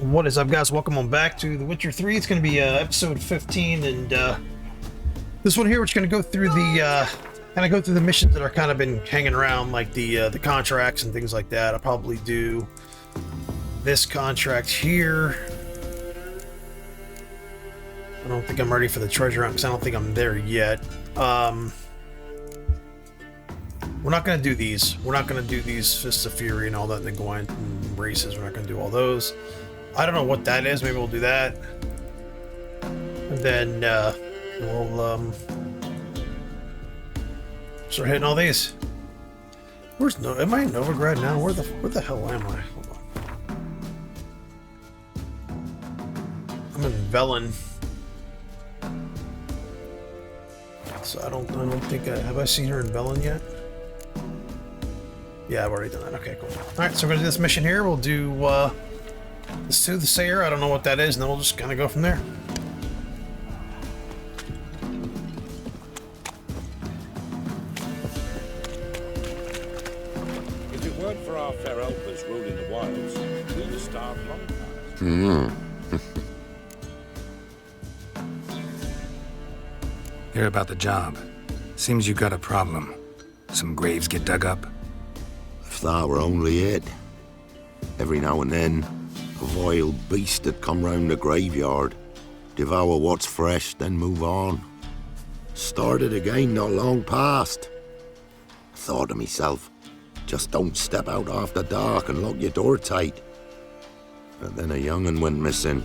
What is up, guys? Welcome on back to The Witcher 3. It's going to be episode 15, and this one here, we're just going to go through the missions that are kind of been hanging around, like the contracts and things like that. I'll probably do this contract here. I don't think I'm ready for the treasure hunt because I don't think I'm there yet. We're not going to do these. We're not going to do these Fists of Fury and all that, and the Gwent and races. We're not going to do all those. I don't know what that is. Maybe we'll do that. And then we'll start hitting all these. Am I in Novigrad now? Where the hell am I? Hold on. I'm in Velen. So I don't think have I seen her in Velen yet? Yeah, I've already done that. Okay, cool. Alright, so we're gonna do this mission here. We'll do the Soothsayer. I don't know what that is, and then we'll just kind of go from there. If it weren't for our fair helpers ruling the wilds, we'd have starved long past. Hear about the job. Seems you got a problem. Some graves get dug up? If that were only it. Every now and then, a vile beast that come round the graveyard, devour what's fresh, then move on. Started again not long past. Thought to myself, just don't step out after dark and lock your door tight. But then a young'un went missing.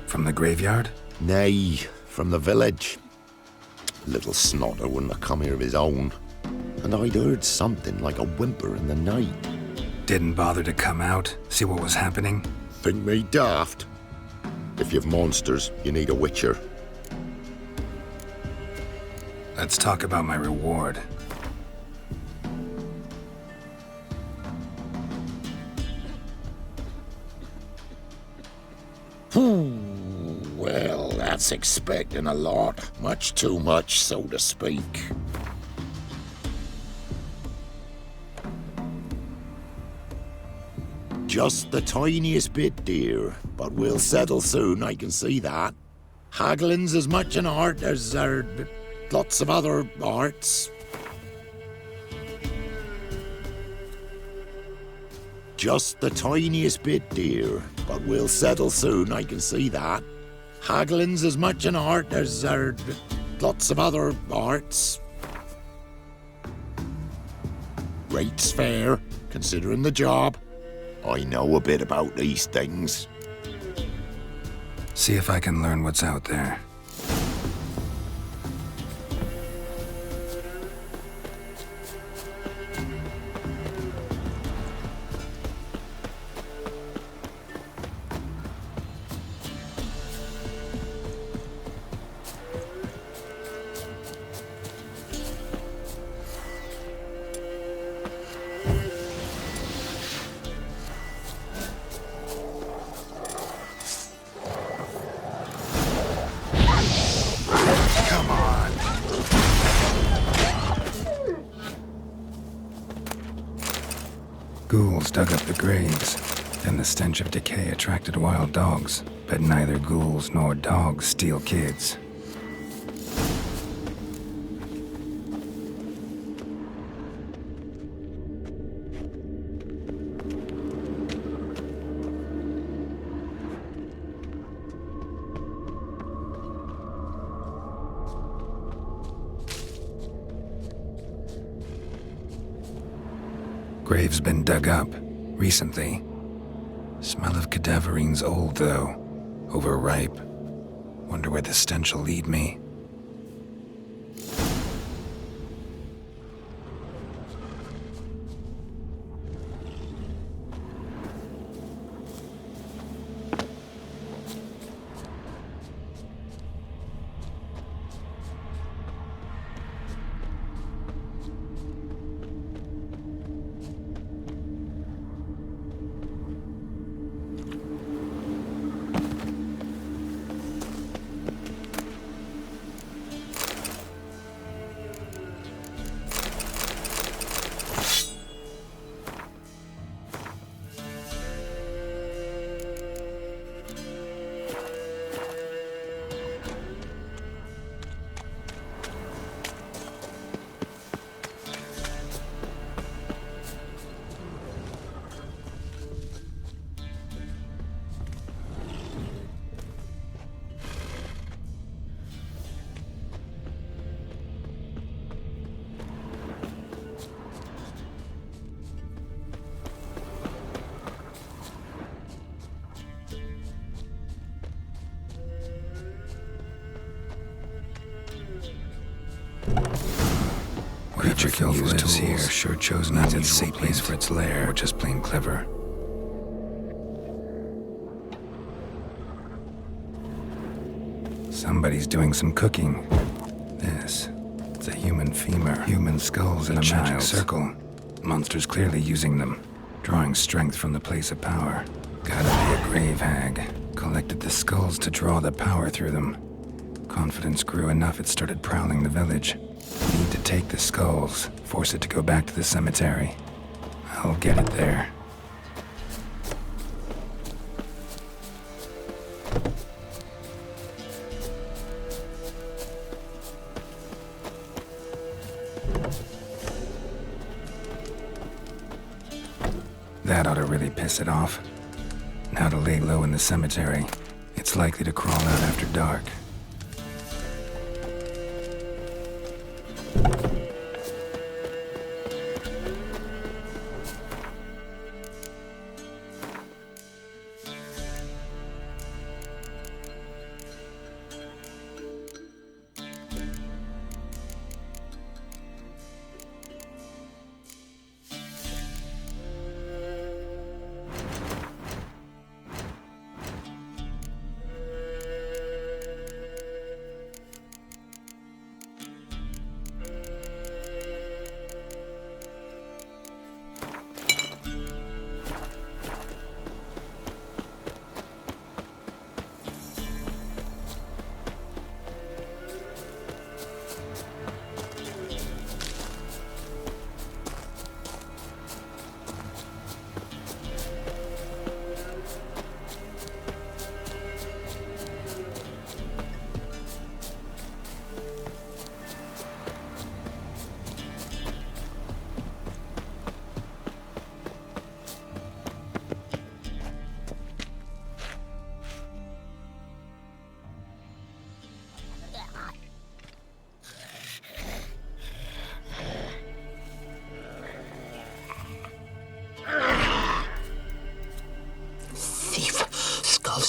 From the graveyard? Nay, from the village. Little snotter wouldn't have come here of his own. And I'd heard something like a whimper in the night. Didn't bother to come out, see what was happening? Think me daft? If you've monsters, you need a witcher. Let's talk about my reward. Well, that's expecting a lot. Much too much, so to speak. Just the tiniest bit, dear. But we'll settle soon, I can see that. Haggling's as much an art as lots of other arts. Just the tiniest bit, dear. But we'll settle soon, I can see that. Haggling's as much an art as lots of other arts. Rate's fair, considering the job. I know a bit about these things. See if I can learn what's out there. Ghouls dug up the graves, and the stench of decay attracted wild dogs, but neither ghouls nor dogs steal kids. Grave's been dug up, recently. Smell of cadaverine's old, though. Overripe. Wonder where the stench will lead me. Creature kills lives here sure chose not its safe place for its lair, or just plain clever. Somebody's doing some cooking. It's a human femur. Human skulls in a magic circle. Monsters clearly using them, drawing strength from the place of power. Gotta be a grave hag. Collected the skulls to draw the power through them. Confidence grew enough it started prowling the village. Need to take the skulls, force it to go back to the cemetery. I'll get it there. That ought to really piss it off. Now to lay low in the cemetery. It's likely to crawl out after dark.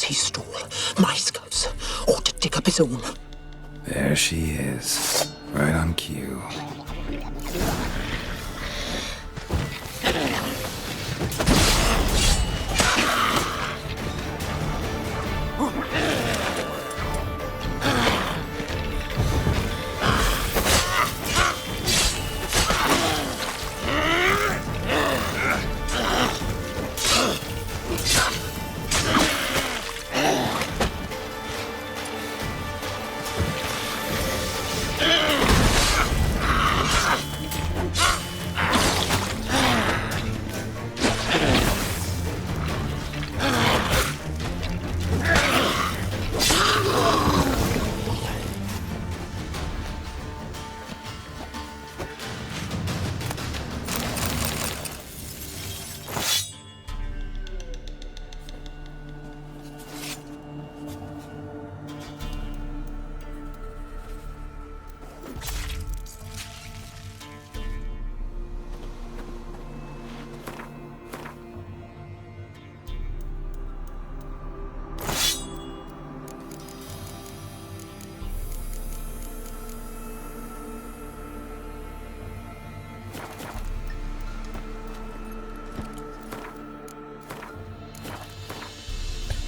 He stole my skulls, ought to dig up his own. There she is, right on cue.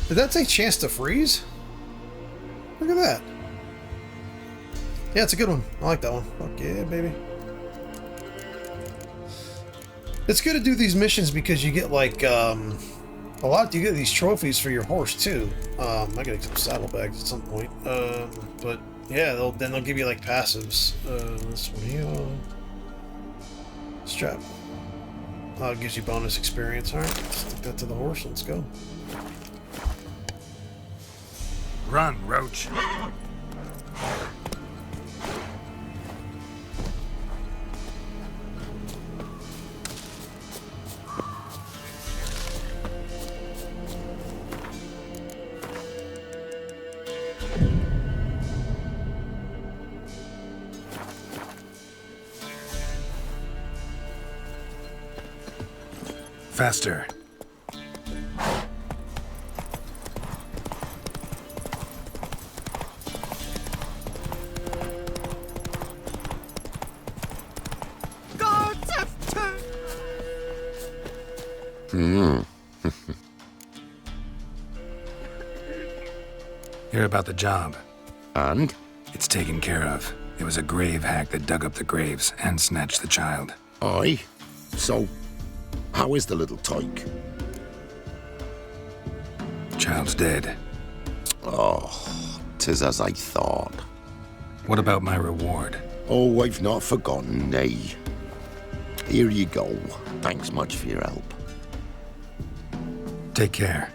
Did that say chance to freeze? Look at that. Yeah, it's a good one. I like that one. Fuck yeah, baby. It's good to do these missions because you get like a lot. You get these trophies for your horse too. I gotta get some saddlebags at some point. But yeah, then they'll give you like passives. This one here. Strap. It gives you bonus experience. All right, stick that to the horse. Let's go. Run, Roach. Faster. Hear about the job. And? It's taken care of. It was a grave hack that dug up the graves and snatched the child. Aye. So, how is the little tyke? Child's dead. Oh, 'tis as I thought. What about my reward? Oh, I've not forgotten, nay. Here you go. Thanks much for your help. Take care.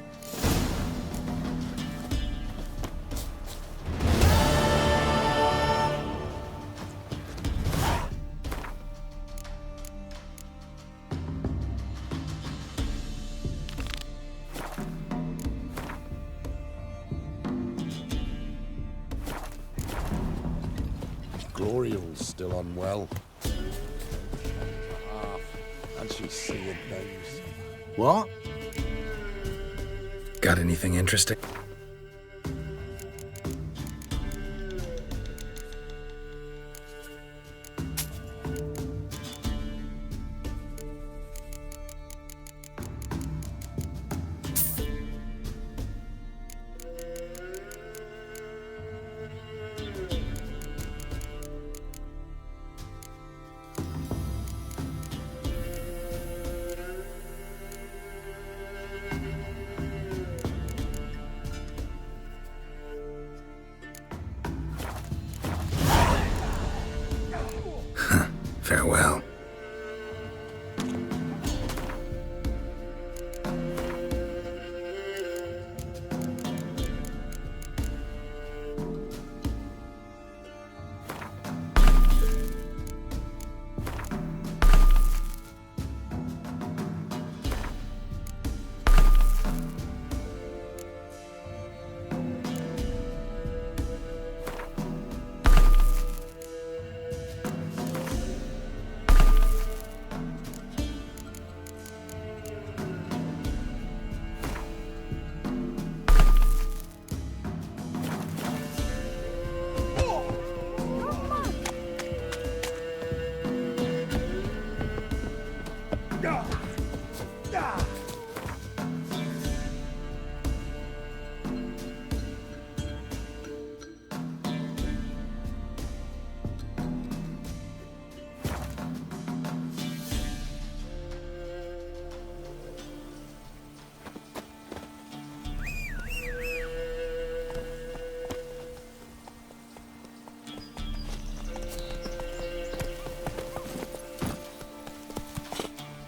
Gloriel's still unwell. And she's seeing things. What? Got anything interesting? Farewell.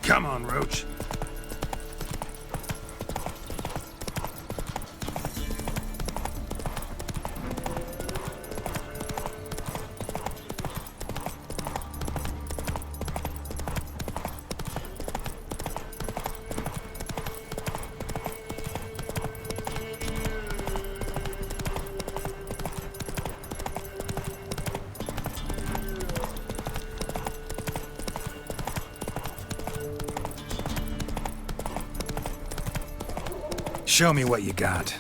Come on, Roach. Show me what you got.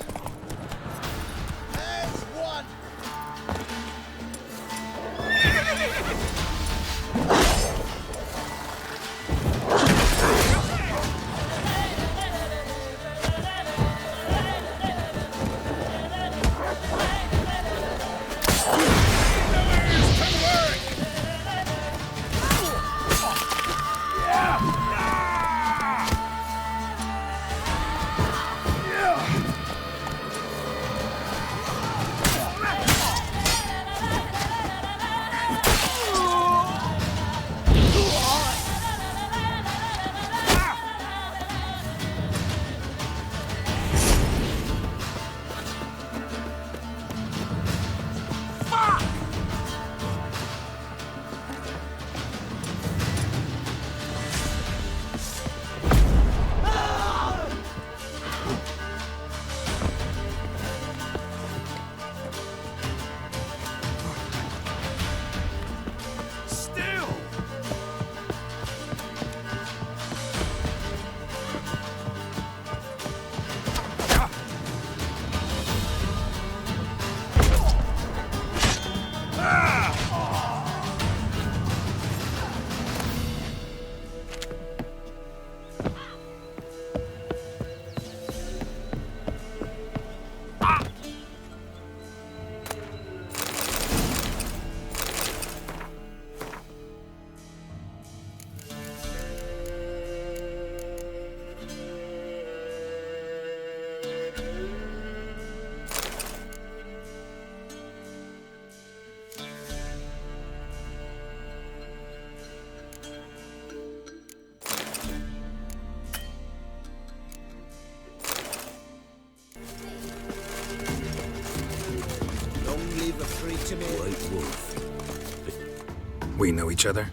We know each other?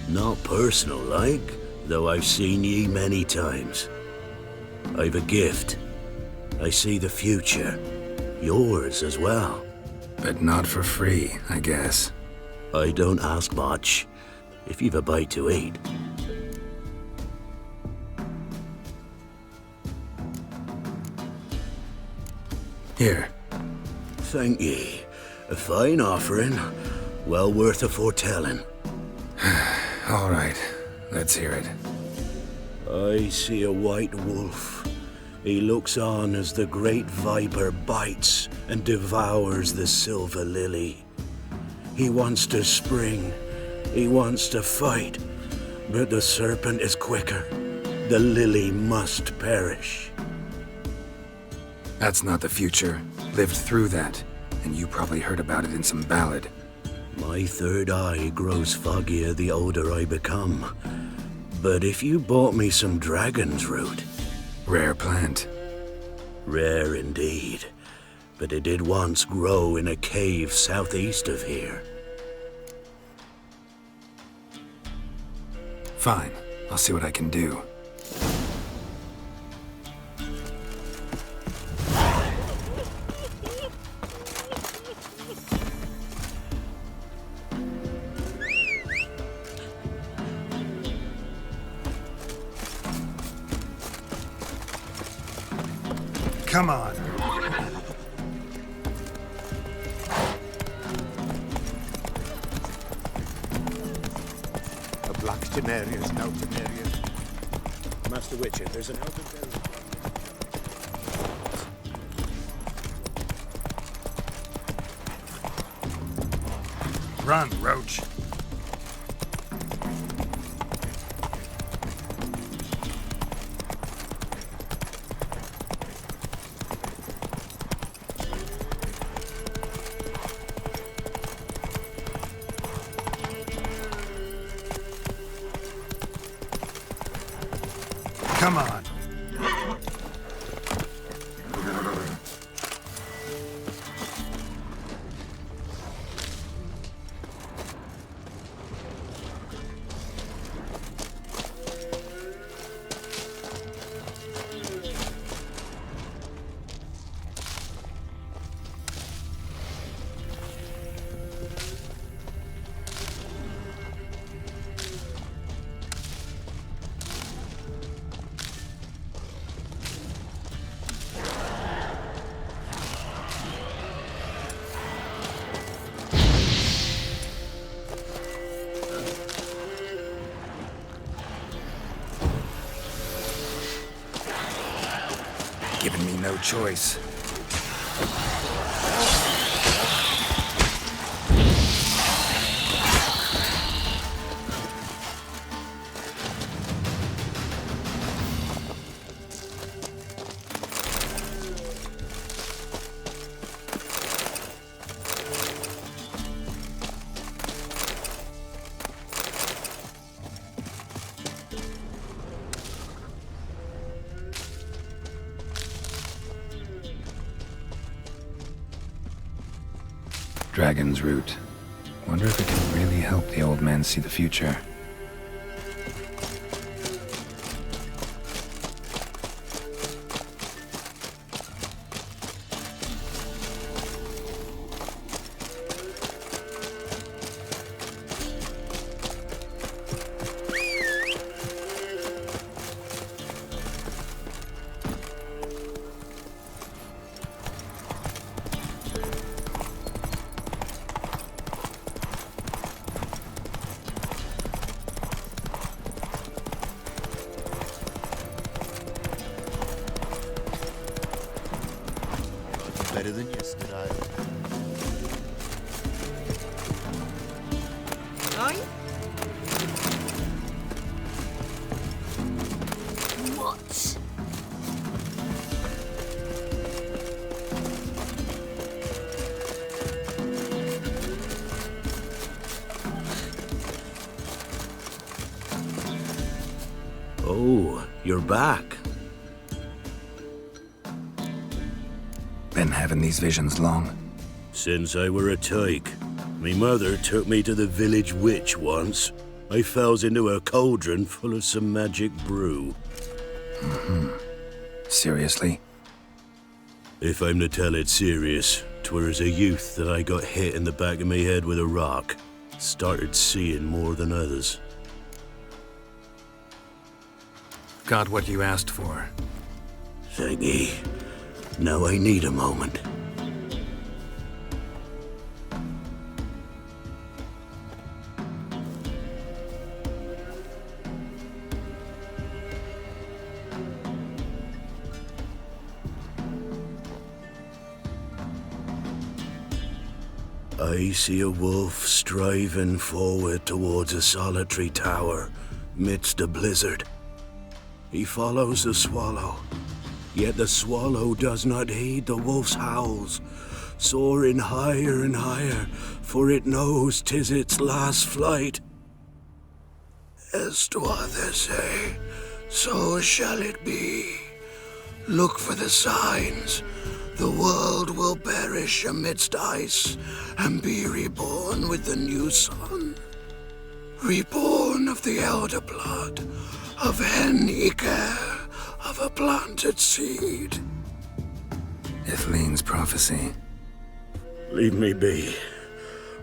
Not personal like, though I've seen ye many times. I've a gift. I see the future. Yours as well. But not for free, I guess. I don't ask much, if you've a bite to eat. Here. Thank ye. A fine offering, well worth a foretelling. All right, let's hear it. I see a white wolf. He looks on as the great viper bites and devours the silver lily. He wants to spring, he wants to fight, but the serpent is quicker. The lily must perish. That's not the future. Lived through that, and you probably heard about it in some ballad. My third eye grows foggier the older I become. But if you bought me some dragon's root... Rare plant. Rare indeed. But it did once grow in a cave southeast of here. Fine. I'll see what I can do. Come on. A black Temerius, no Temerius. Master Witcher, there's an elderberry. Run, Roach. Come on. Giving me no choice. Dragon's root. Wonder if it can really help the old man see the future. Better than yesterday. What? Oh, you're back. Been having these visions long? Since I were a tyke. Me mother took me to the village witch once. I fells into a cauldron full of some magic brew. Seriously? If I'm to tell it serious, 'twere as a youth that I got hit in the back of me head with a rock. Started seeing more than others. Got what you asked for. Thank ye. Now I need a moment. I see a wolf striving forward towards a solitary tower, midst a blizzard. He follows the swallow, yet the swallow does not heed the wolf's howls, soaring higher and higher, for it knows 'tis its last flight. As to others say, so shall it be. Look for the signs. The world will perish amidst ice and be reborn with the new sun. Reborn of the elder blood, of Hen-Iker, of a planted seed. Ithleen's prophecy. Leave me be.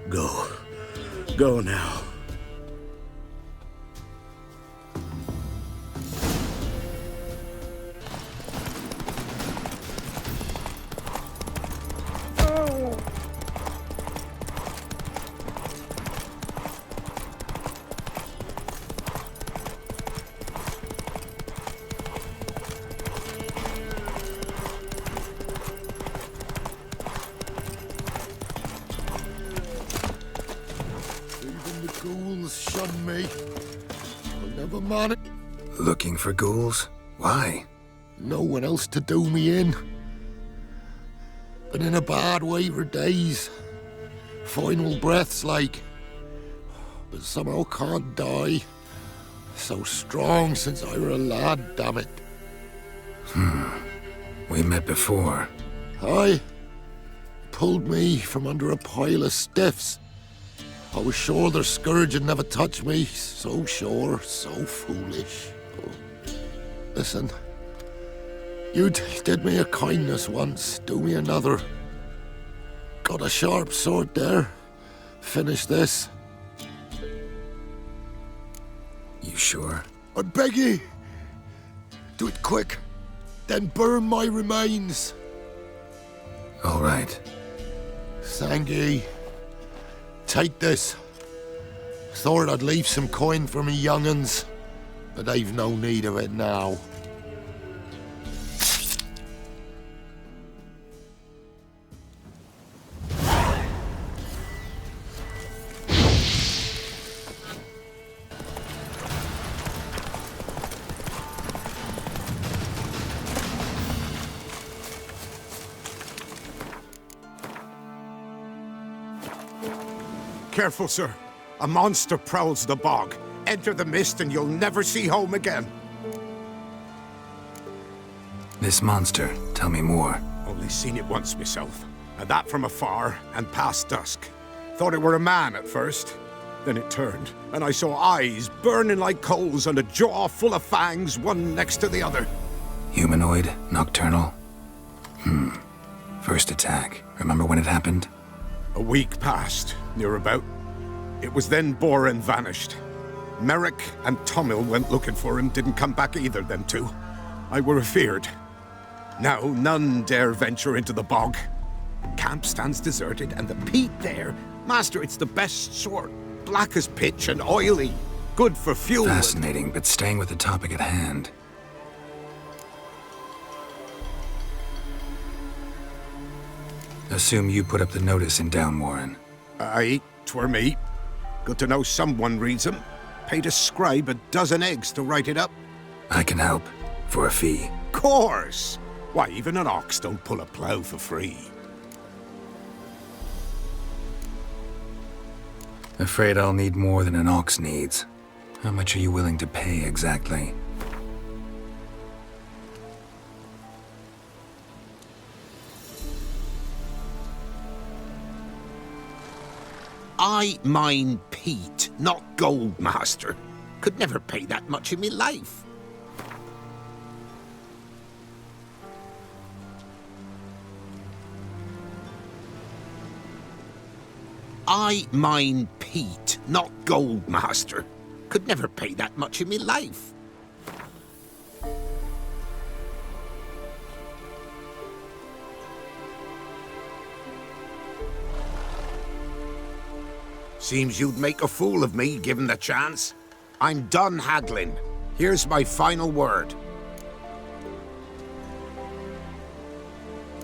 Go. Go now. Shun me. I'll never manage. Looking for ghouls? Why? No one else to do me in. Been in a bad way for days. Final breaths like. But somehow can't die. So strong since I were a lad, damn it. We met before. Aye. Pulled me from under a pile of stiffs. I was sure their scourge had never touched me. So sure, so foolish. Oh. Listen. You did me a kindness once. Do me another. Got a sharp sword there. Finish this. You sure? I beg ye. Do it quick. Then burn my remains. All right. Thank ye. Take this. Thought I'd leave some coin for me young'uns, but I've no need of it now. Careful, sir. A monster prowls the bog. Enter the mist and you'll never see home again. This monster, tell me more. Only seen it once myself, and that from afar and past dusk. Thought it were a man at first. Then it turned, and I saw eyes burning like coals and a jaw full of fangs, one next to the other. Humanoid? Nocturnal? First attack. Remember when it happened? A week passed, near about. It was then Boren vanished. Merrick and Tomil went looking for him, didn't come back either, them two. I were afeard. Now none dare venture into the bog. Camp stands deserted, and the peat there, master, it's the best sort. Black as pitch and oily. Good for fuel. Fascinating, but staying with the topic at hand. Assume you put up the notice in Downwarren. Aye, 'twere me. Good to know someone reads 'em. Paid a scribe a dozen eggs to write it up. I can help. For a fee. Course! Why, even an ox don't pull a plough for free. Afraid I'll need more than an ox needs. How much are you willing to pay exactly? I mine peat, not gold, master. Could never pay that much in me life. I mine peat, not gold, master. Could never pay that much in me life. Seems you'd make a fool of me, given the chance. I'm done haggling. Here's my final word.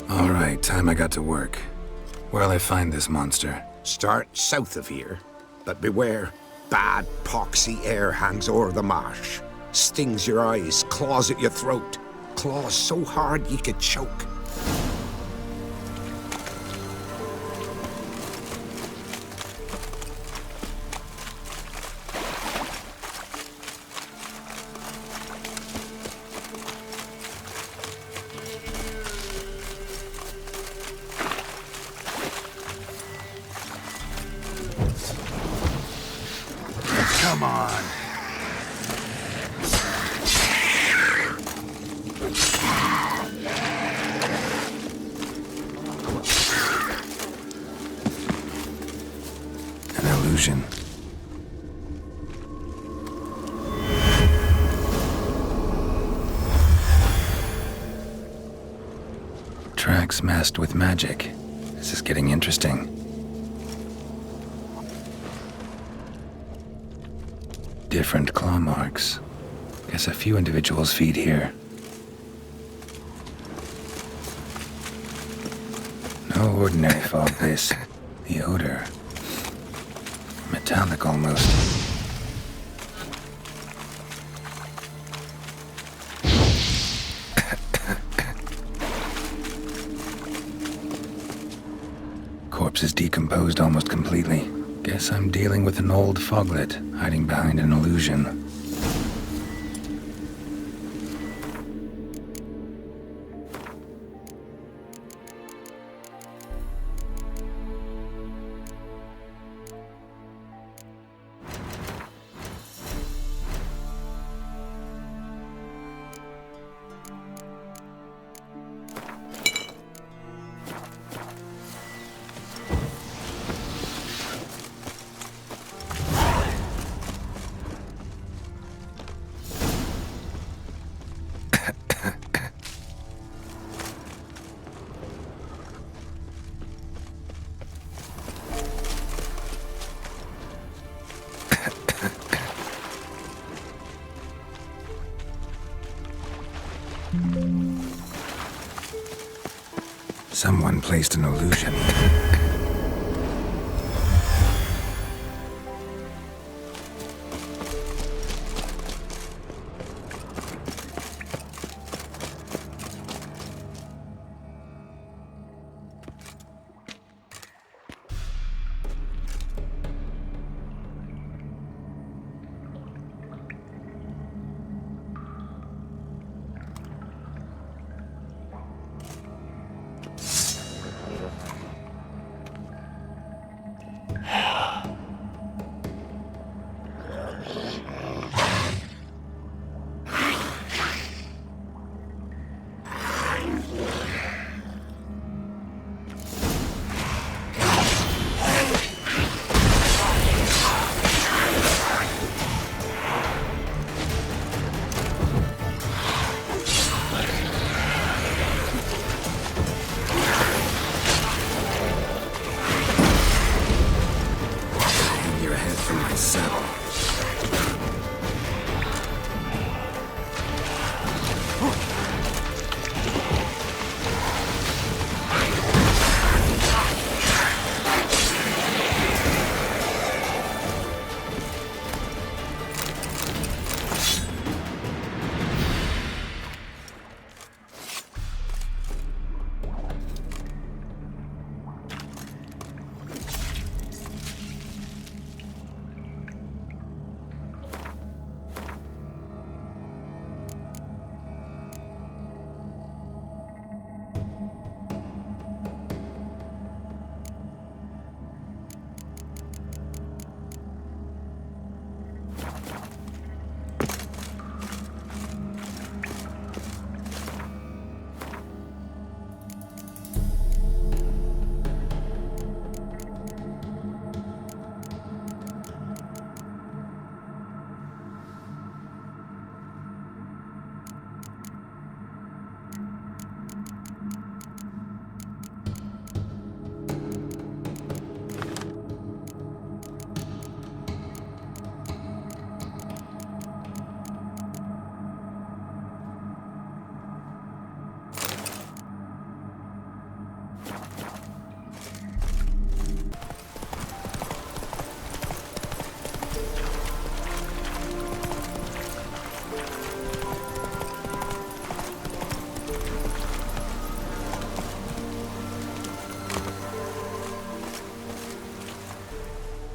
All right, time I got to work. Where'll I find this monster? Start south of here, but beware. Bad, poxy air hangs o'er the marsh. Stings your eyes, claws at your throat. Claws so hard ye could choke. Come on. An illusion. Tracks masked with magic. This is getting interesting. Different claw marks. Guess a few individuals feed here. No ordinary fog this. The odor. Metallic almost. Corpse is decomposed almost completely. Guess I'm dealing with an old foglet, hiding behind an illusion. Someone placed an illusion.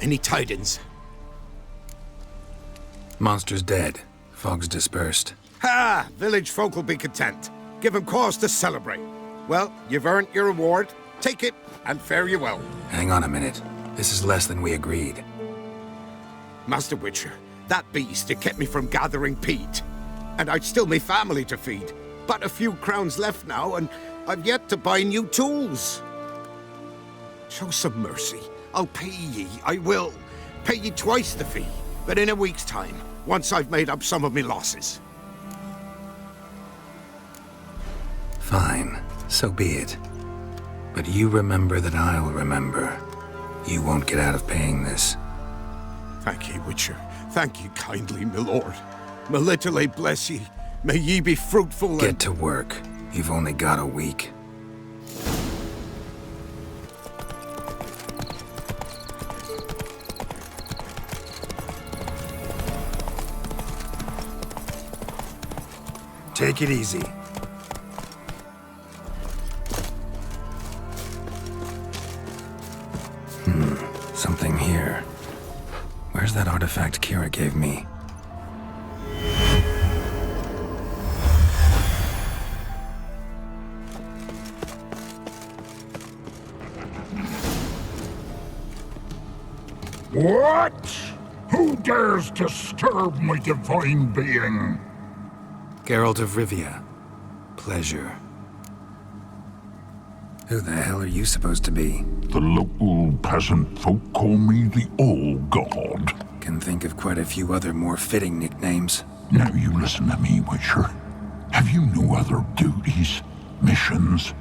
Any tidings? Monster's dead. Fog's dispersed. Ha! Village folk will be content. Give 'em cause to celebrate. Well, you've earned your reward. Take it, and fare you well. Hang on a minute. This is less than we agreed. Master Witcher, that beast, it kept me from gathering peat. And I'd still me family to feed. But a few crowns left now, and I've yet to buy new tools. Show some mercy. I'll pay ye, I will. Pay ye twice the fee, but in a week's time, once I've made up some of me losses. Fine. So be it. But you remember that I'll remember. You won't get out of paying this. Thank ye, Witcher. Thank ye kindly, my lord. Melitele bless ye. May ye be fruitful and... Get to work. You've only got a week. Take it easy. Something here. Where's that artifact Kira gave me? What? Who dares disturb my divine being? Geralt of Rivia. Pleasure. Who the hell are you supposed to be? The local peasant folk call me the All-God. Can think of quite a few other more fitting nicknames. Now you listen to me, Witcher. Have you no other duties? Missions?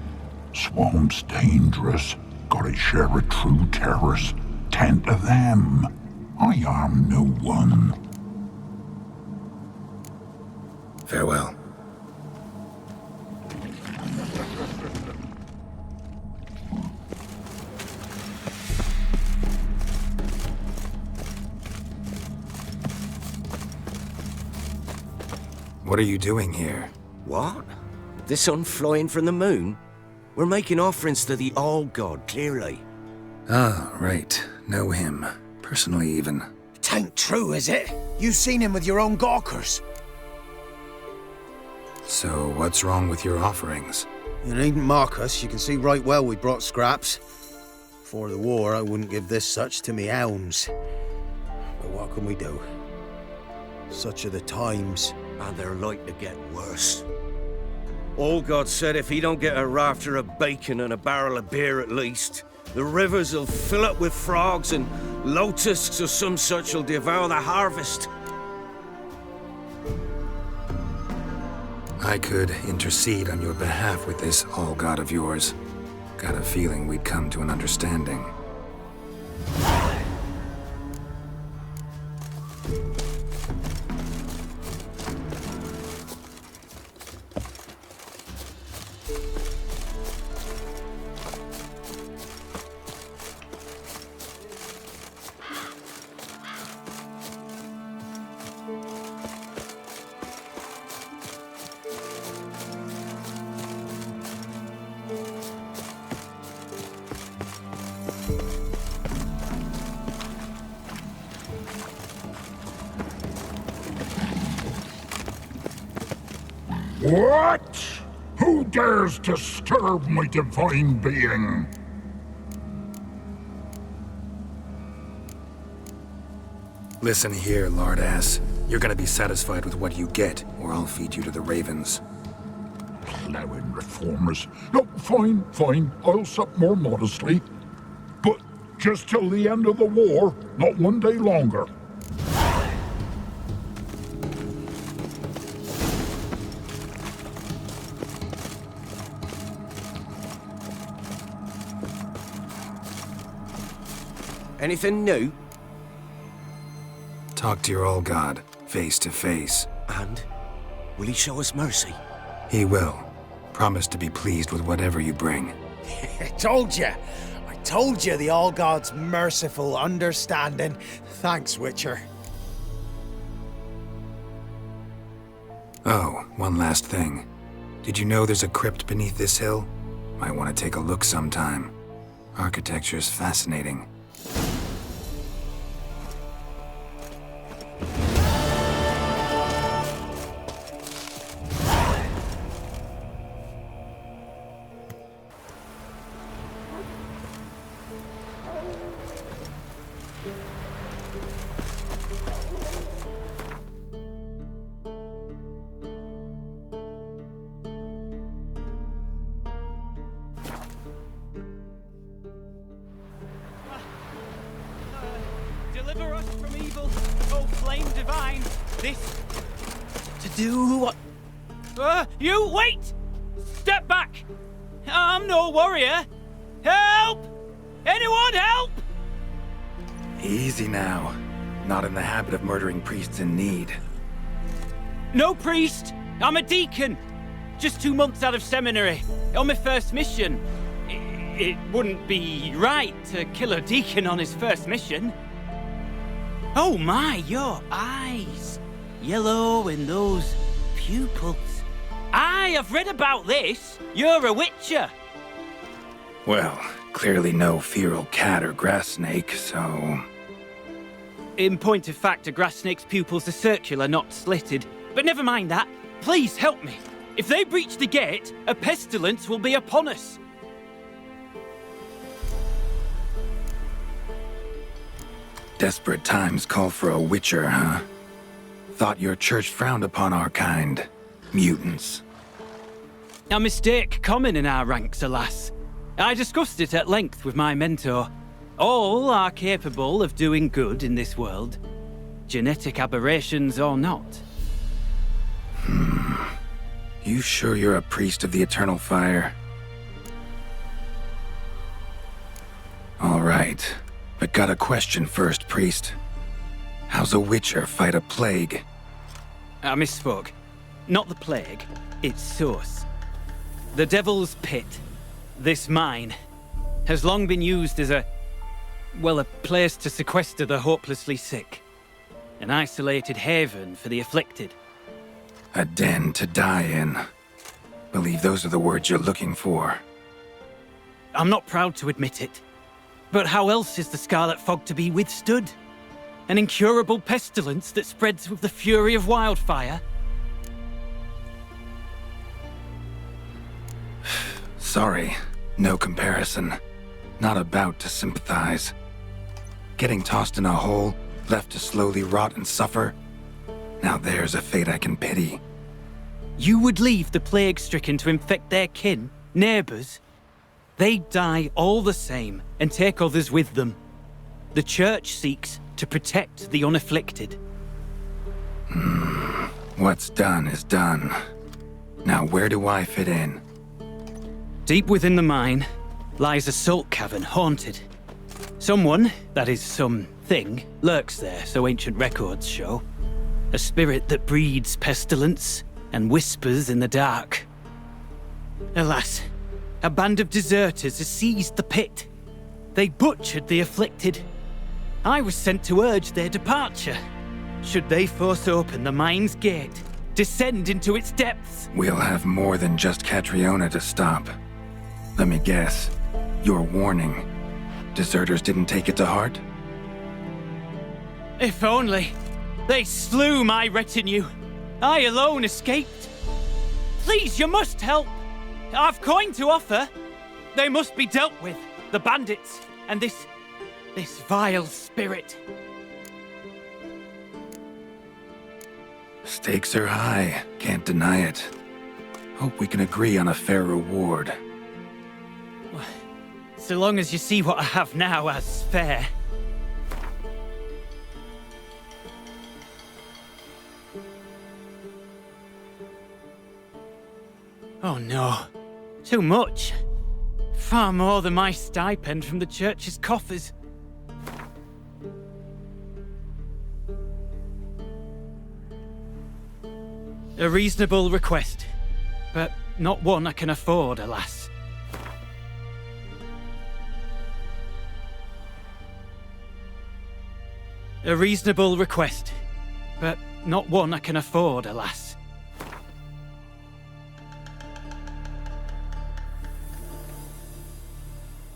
Swamp's dangerous. Gotta share a true terrace. Tend to them. I am no one. Farewell. What are you doing here? What? The sun flying from the moon? We're making offerings to the All-God, clearly. Ah, right. Know him. Personally, even. Tain't true, is it? You seen him with your own gawkers. So, what's wrong with your offerings? You needn't mock us. You can see right well we brought scraps. Before the war, I wouldn't give this such to me hounds. But what can we do? Such are the times. And they're like to get worse. All-God said if he don't get a rafter of bacon and a barrel of beer at least, the rivers will fill up with frogs and locusts or some such will devour the harvest. I could intercede on your behalf with this All-God of yours. Got a feeling we'd come to an understanding. What? Who dares disturb my divine being? Listen here, Lardass. You're gonna be satisfied with what you get, or I'll feed you to the ravens. Plowing reformers. No, fine. I'll sup more modestly. But just till the end of the war, not one day longer. Anything new? Talk to your All-God, face to face. And will he show us mercy? He will. Promise to be pleased with whatever you bring. I told you the All-God's merciful, understanding. Thanks, Witcher. Oh, one last thing. Did you know there's a crypt beneath this hill? Might want to take a look sometime. Architecture's fascinating. evil, O flame divine, this... to do what... you wait! Step back! I'm no warrior! Help! Anyone help! Easy now. Not in the habit of murdering priests in need. No priest! I'm a deacon! Just 2 months out of seminary, on my first mission. It wouldn't be right to kill a deacon on his first mission. Oh my, your eyes! Yellow and those pupils. I have read about this! You're a witcher! Well, clearly no feral cat or grass snake, so... In point of fact, a grass snake's pupils are circular, not slitted. But never mind that. Please help me. If they breach the gate, a pestilence will be upon us. Desperate times call for a witcher, huh? Thought your church frowned upon our kind. Mutants. A mistake common in our ranks, alas. I discussed it at length with my mentor. All are capable of doing good in this world. Genetic aberrations or not. You sure you're a priest of the Eternal Fire? All right, but got a question first, priest. How's a witcher fight a plague? I misspoke. Not the plague, its source. The Devil's Pit, this mine, has long been used as a place to sequester the hopelessly sick. An isolated haven for the afflicted. A den to die in. Believe those are the words you're looking for. I'm not proud to admit it. But how else is the Scarlet Fog to be withstood? An incurable pestilence that spreads with the fury of wildfire? Sorry, no comparison. Not about to sympathize. Getting tossed in a hole, left to slowly rot and suffer? Now there's a fate I can pity. You would leave the plague-stricken to infect their kin, neighbors? They die all the same and take others with them. The Church seeks to protect the unafflicted. What's done is done. Now where do I fit in? Deep within the mine lies a salt cavern haunted. Someone, that is something, lurks there, so ancient records show. A spirit that breeds pestilence and whispers in the dark. Alas, a band of deserters has seized the pit. They butchered the afflicted. I was sent to urge their departure. Should they force open the mine's gate, descend into its depths? We'll have more than just Catriona to stop. Let me guess. Your warning. Deserters didn't take it to heart? If only. They slew my retinue. I alone escaped. Please, you must help. I've coin to offer. They must be dealt with. The bandits and this vile spirit. Stakes are high. Can't deny it. Hope we can agree on a fair reward. So long as you see what I have now as fair. Oh no. Too much. Far more than my stipend from the church's coffers. A reasonable request, but not one I can afford, alas. A reasonable request, but not one I can afford, alas.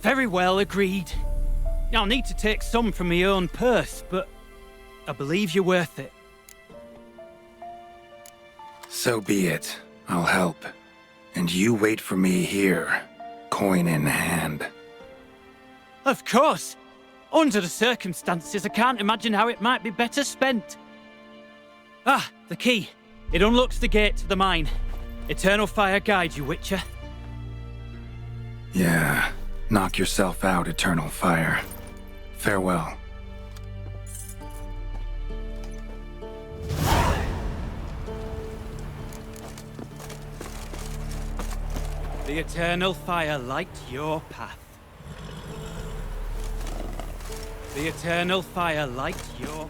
Very well, agreed. I'll need to take some from my own purse, but I believe you're worth it. So be it. I'll help. And you wait for me here, coin in hand. Of course! Under the circumstances, I can't imagine how it might be better spent. Ah, the key. It unlocks the gate to the mine. Eternal Fire guide you, Witcher. Yeah. Knock yourself out, Eternal Fire. Farewell. The eternal fire light your path. The eternal fire light your...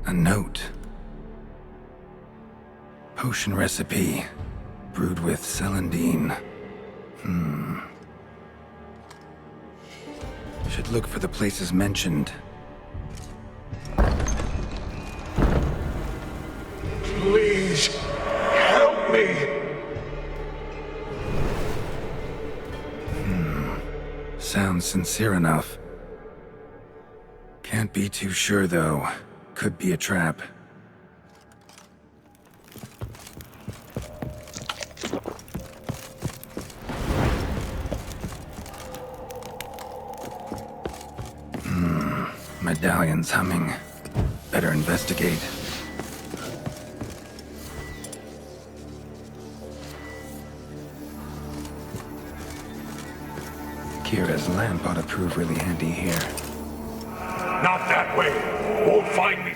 A note. Potion recipe. Brewed with celandine. Should look for the places mentioned. Please, help me! Sounds sincere enough. Can't be too sure, though. Could be a trap. Medallion's humming. Better investigate. Kira's lamp ought to prove really handy here. Not that way! Won't find me!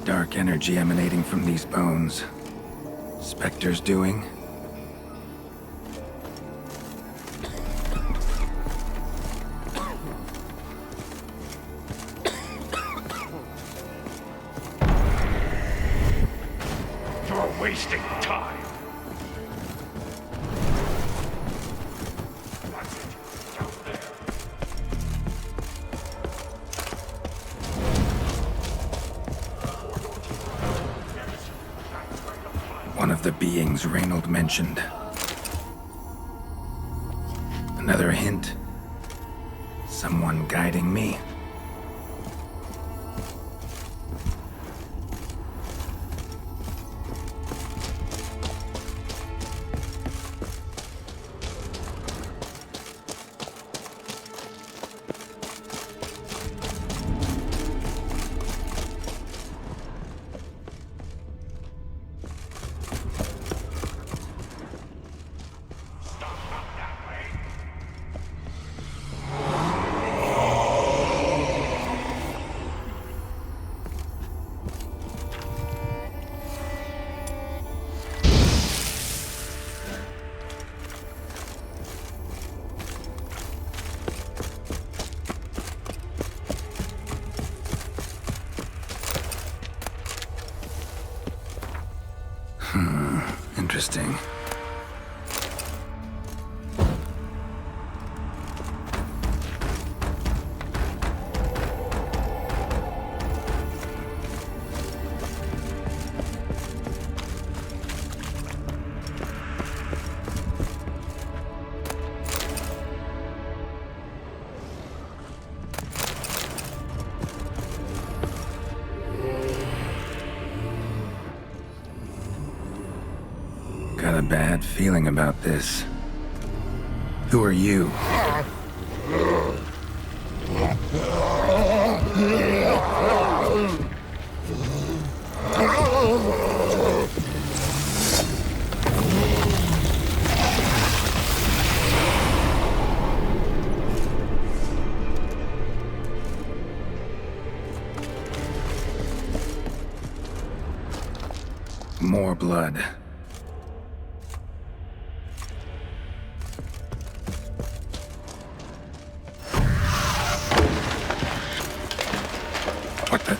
Dark energy emanating from these bones. Spectre's doing? You're wasting time! That's it. Down there. One of the beings Reynold mentioned. Another hint. Someone guiding me. Interesting. bad feeling about this. Who are you? More blood. What the?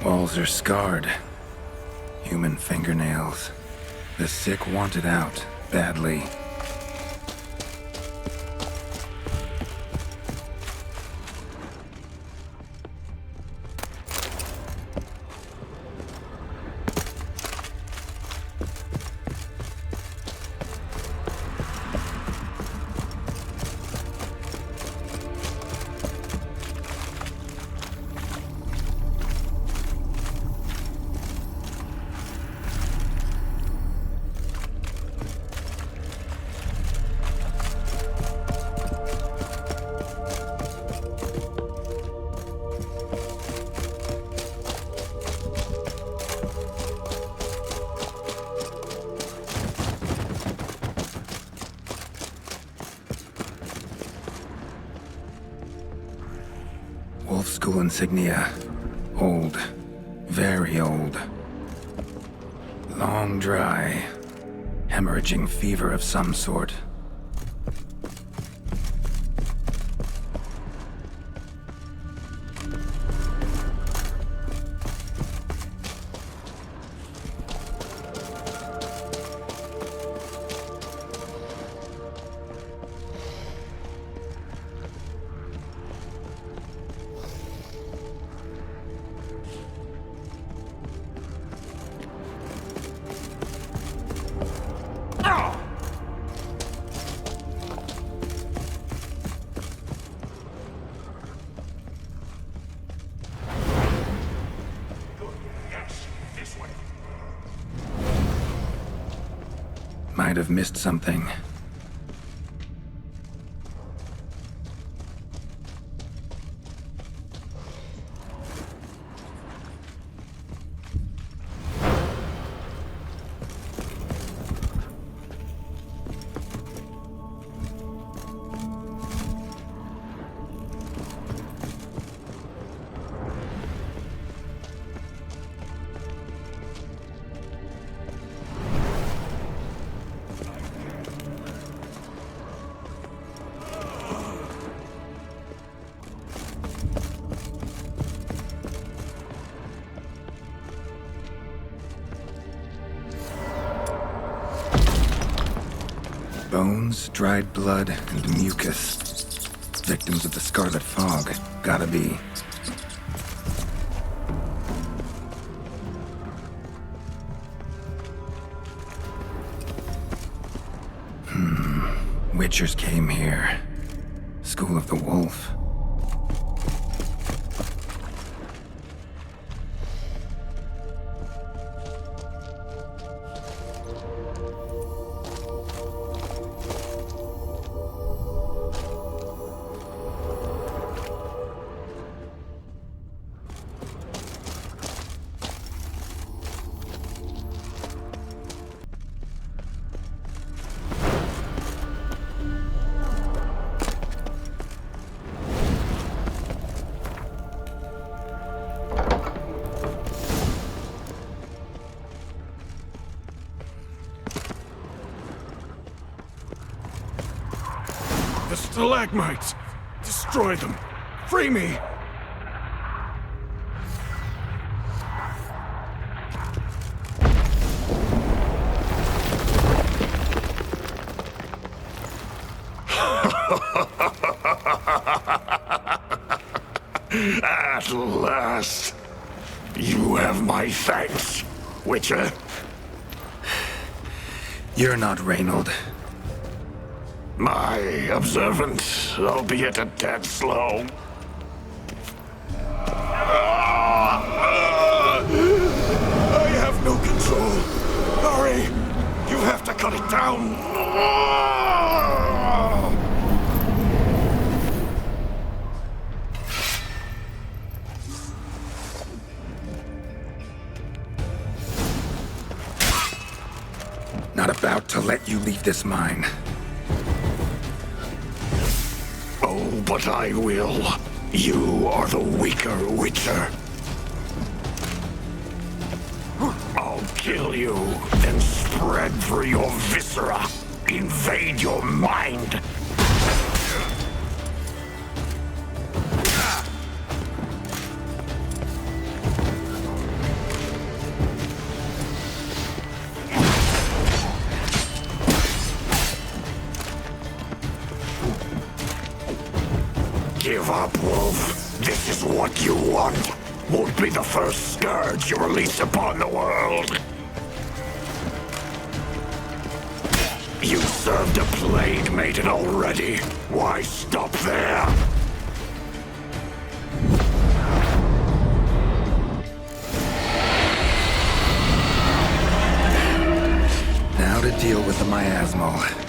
Walls are scarred. Human fingernails. The sick want it out, badly. Wolf School insignia. Old. Very old. Long dry. Hemorrhaging fever of some sort. Might have missed something. Bones, dried blood, and mucus. Victims of the Scarlet Fog. Gotta be. Witchers came here. School of the Wolf. The stalagmites! Destroy them! Free me! At last, you have my thanks, Witcher. You're not Reynold. My observant, albeit a tad slow. I have no control. Hurry! You have to cut it down. Not about to let you leave this mine. Oh, but I will. You are the weaker Witcher. I'll kill you, then spread through your viscera. Invade your mind. Give up, Wolf. This is what you want. Won't be the first scourge you release upon the world. You served a plague maiden already. Why stop there? Now to deal with the miasmal.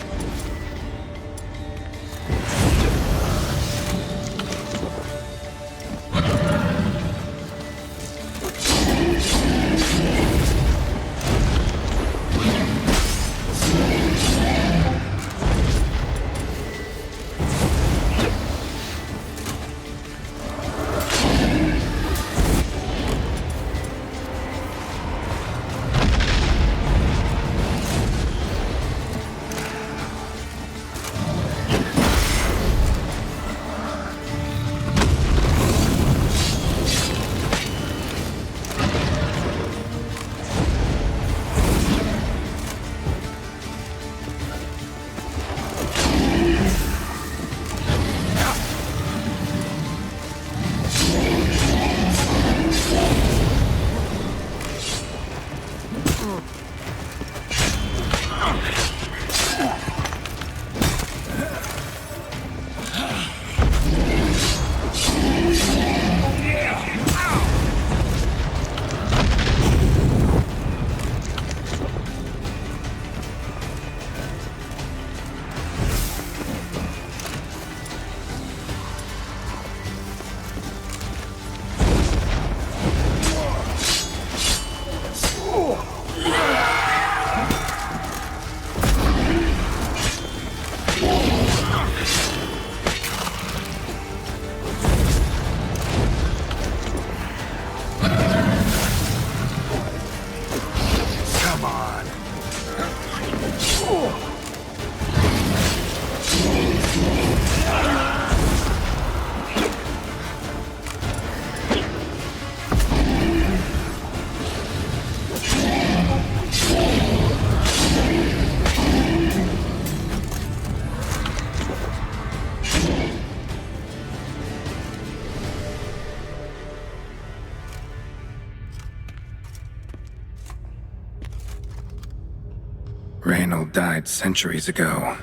Reynold died centuries ago.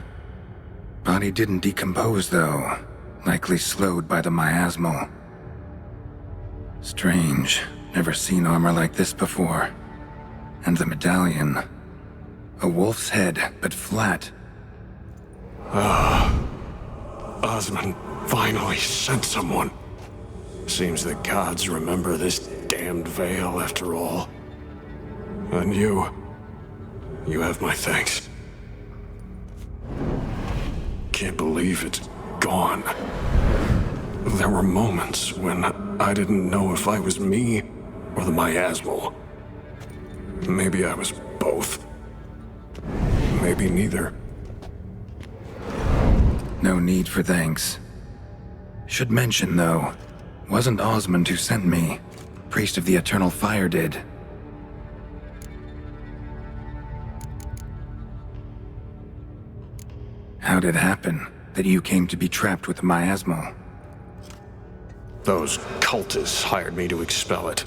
Body didn't decompose, though. Likely slowed by the miasmal. Strange. Never seen armor like this before. And the medallion. A wolf's head, but flat. Osmond finally sent someone. Seems the gods remember this damned veil after all. And you have my thanks. Can't believe it's gone. There were moments when I didn't know if I was me or the miasmal. Maybe I was both. Maybe neither. No need for thanks. Should mention, though, wasn't Osmond who sent me. Priest of the Eternal Fire did. How'd it happen that you came to be trapped with the miasmal? Those cultists hired me to expel it.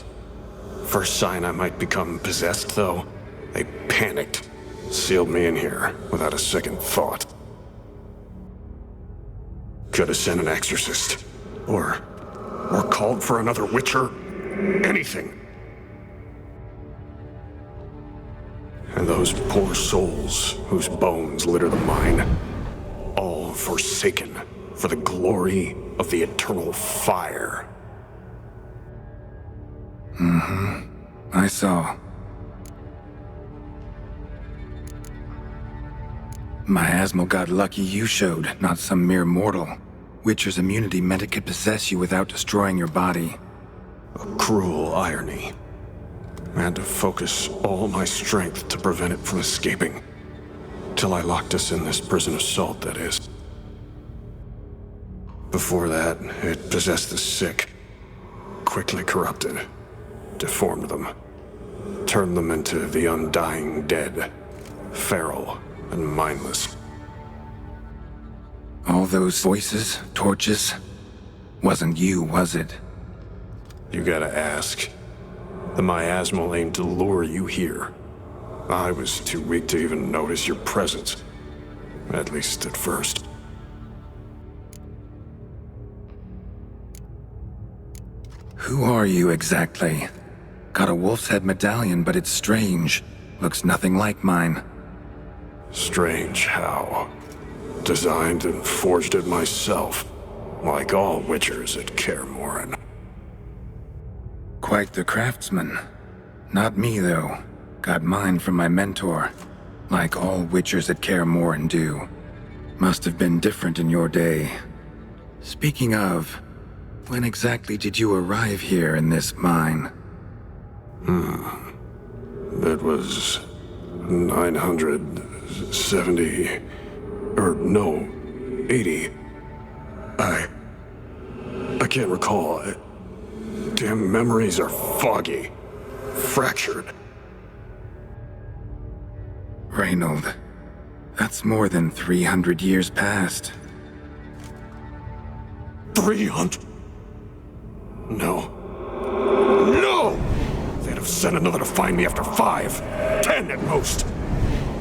First sign I might become possessed, though, they panicked. Sealed me in here without a second thought. Could have sent an exorcist. Or called for another Witcher. Anything. And those poor souls whose bones litter the mine, all forsaken for the glory of the Eternal Fire. I saw. Miasmal got lucky you showed, not some mere mortal. Witcher's immunity meant it could possess you without destroying your body. A cruel irony. I had to focus all my strength to prevent it from escaping. Till I locked us in this prison of salt, that is. Before that, it possessed the sick. Quickly corrupted. Deformed them. Turned them into the undying dead. Feral and mindless. All those voices, torches, wasn't you, was it? You gotta ask. The miasmal aimed to lure you here. I was too weak to even notice your presence. At least at first. Who are you exactly? Got a wolf's head medallion, but it's strange. Looks nothing like mine. Strange how? Designed and forged it myself, like all Witchers at Kaer Morhen. Quite the craftsman. Not me, though. Got mine from my mentor, like all Witchers at Kaer Morhen do. Must have been different in your day. Speaking of, when exactly did you arrive here in this mine? It was 970... or no, 80. I can't recall. Damn memories are foggy. Fractured. Reynold, that's more than 300 years past. 300? No. No! They'd have sent another to find me after 5, 10 at most.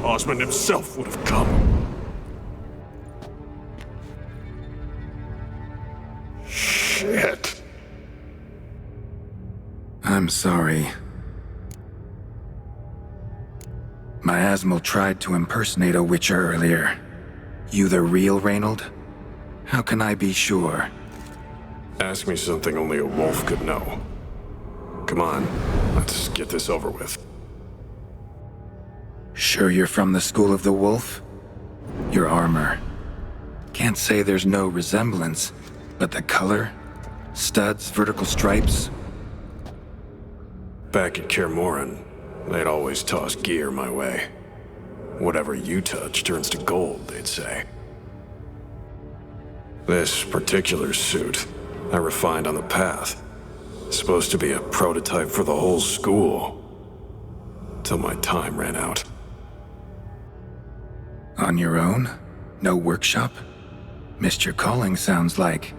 Osmond himself would have come. Shit. I'm sorry. Miasmal tried to impersonate a Witcher earlier. You the real Reynold? How can I be sure? Ask me something only a wolf could know. Come on, let's get this over with. Sure you're from the School of the Wolf? Your armor. Can't say there's no resemblance, but the color? Studs, vertical stripes? Back at Kaer Morhen, they'd always toss gear my way. Whatever you touch turns to gold, they'd say. This particular suit, I refined on the path. Supposed to be a prototype for the whole school. Till my time ran out. On your own? No workshop? Missed your calling, sounds like.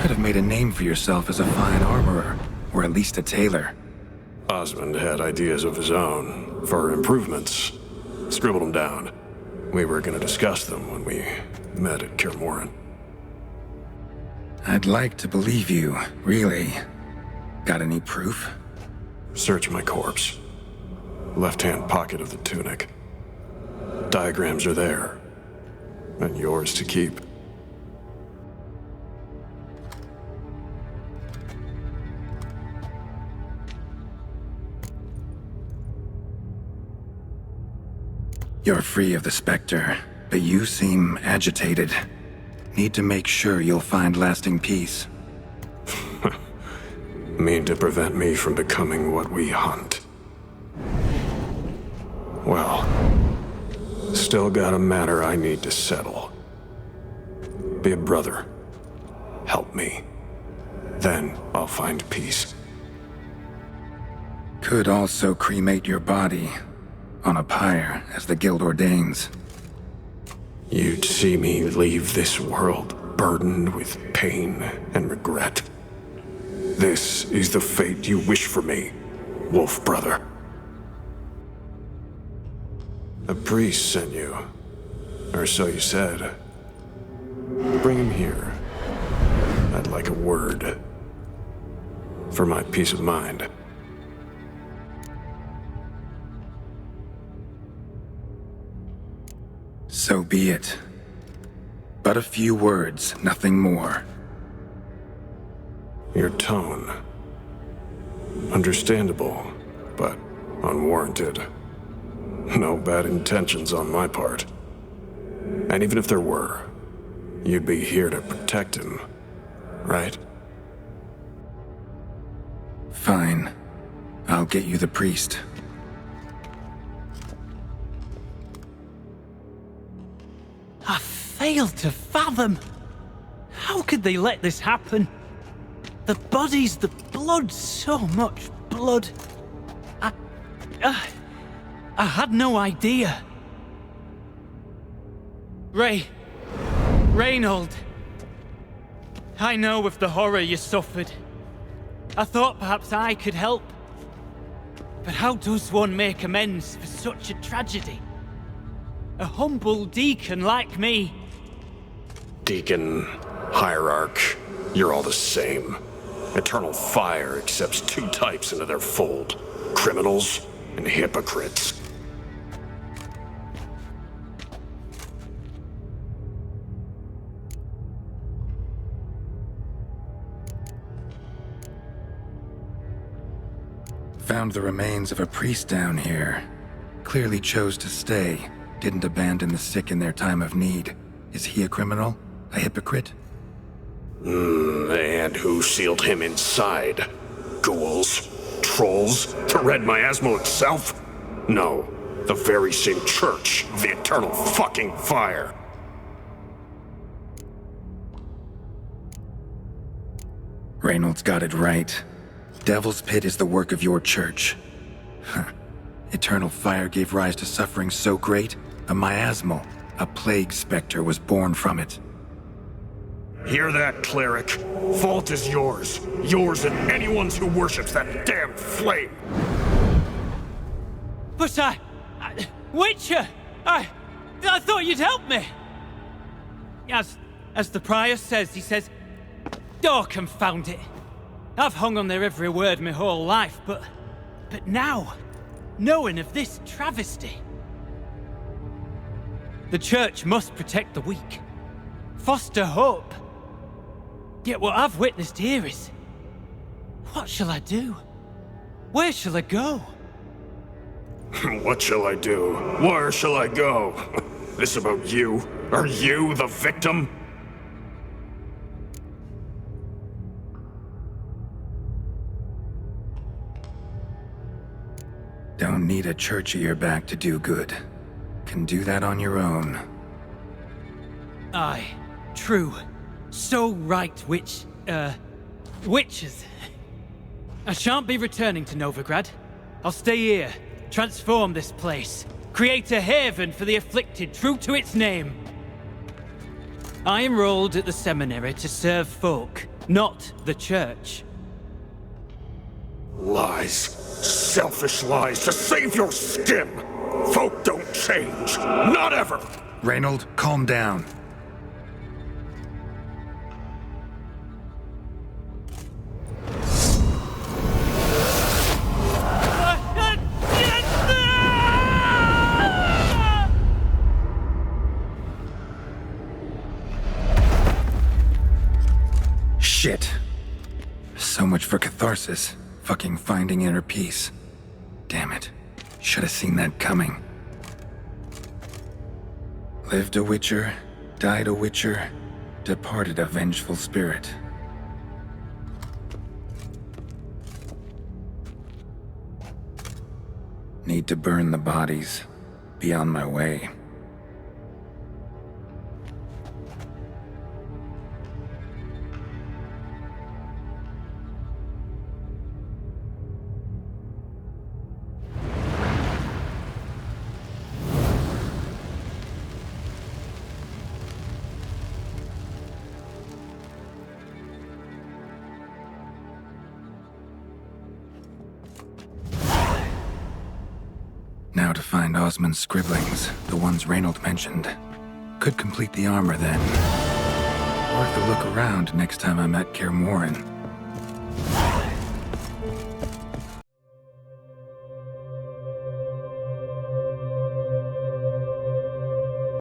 Could have made a name for yourself as a fine armorer, or at least a tailor. Osmond had ideas of his own, for improvements. Scribbled them down. We were gonna discuss them when we met at Kaer Morhen. I'd like to believe you, really. Got any proof? Search my corpse. Left-hand pocket of the tunic. Diagrams are there. And yours to keep. You're free of the Spectre, but you seem agitated. Need to make sure you'll find lasting peace. Mean to prevent me from becoming what we hunt. Well, still got a matter I need to settle. Be a brother. Help me. Then I'll find peace. Could also cremate your body on a pyre, as the Guild ordains. You'd see me leave this world burdened with pain and regret. This is the fate you wish for me, Wolf Brother. A priest sent you, or so you said. Bring him here. I'd like a word. For my peace of mind. So be it. But a few words, nothing more. Your tone. Understandable, but unwarranted. No bad intentions on my part. And even if there were, you'd be here to protect him, right? Fine. I'll get you the priest. I failed to fathom. How could they let this happen? The bodies, the blood, so much blood. I had no idea. Reynold. I know of the horror you suffered. I thought perhaps I could help. But how does one make amends for such a tragedy? A humble deacon like me. Deacon, hierarch, you're all the same. Eternal Fire accepts two types into their fold. Criminals and hypocrites. Found the remains of a priest down here. Clearly chose to stay. Didn't abandon the sick in their time of need. Is he a criminal? A hypocrite? And who sealed him inside? Ghouls? Trolls? The Red Miasmal itself? No, the very same church of the Eternal fucking Fire. Reynolds got it right. Devil's Pit is the work of your church. Huh. Eternal Fire gave rise to suffering so great, a miasmal, a plague specter was born from it. Hear that, cleric? Fault is yours. Yours and anyone's who worships that damn flame. But Witcher! I thought you'd help me! As the prior says, he says, oh, confound it. I've hung on their every word my whole life, but now, knowing of this travesty. The church must protect the weak, foster hope. Yet what I've witnessed here is, what shall I do? Where shall I go? What shall I do? Where shall I go? This about you? Are you the victim? Don't need a church at your back to do good. Can do that on your own. Aye, true. So right, witches. I shan't be returning to Novigrad. I'll stay here, transform this place, create a haven for the afflicted true to its name. I enrolled at the seminary to serve folk, not the church. Lies. Selfish lies to save your skin! Folk don't change. Not ever. Reynold, calm down. Shit. So much for catharsis. Fucking finding inner peace. Damn it. Should have seen that coming. Lived a witcher, died a witcher, departed a vengeful spirit. Need to burn the bodies. Be on my way. Now to find Osmond's scribblings, the ones Reynold mentioned. Could complete the armor then. Worth a look around next time I'm at Kaer Morhen.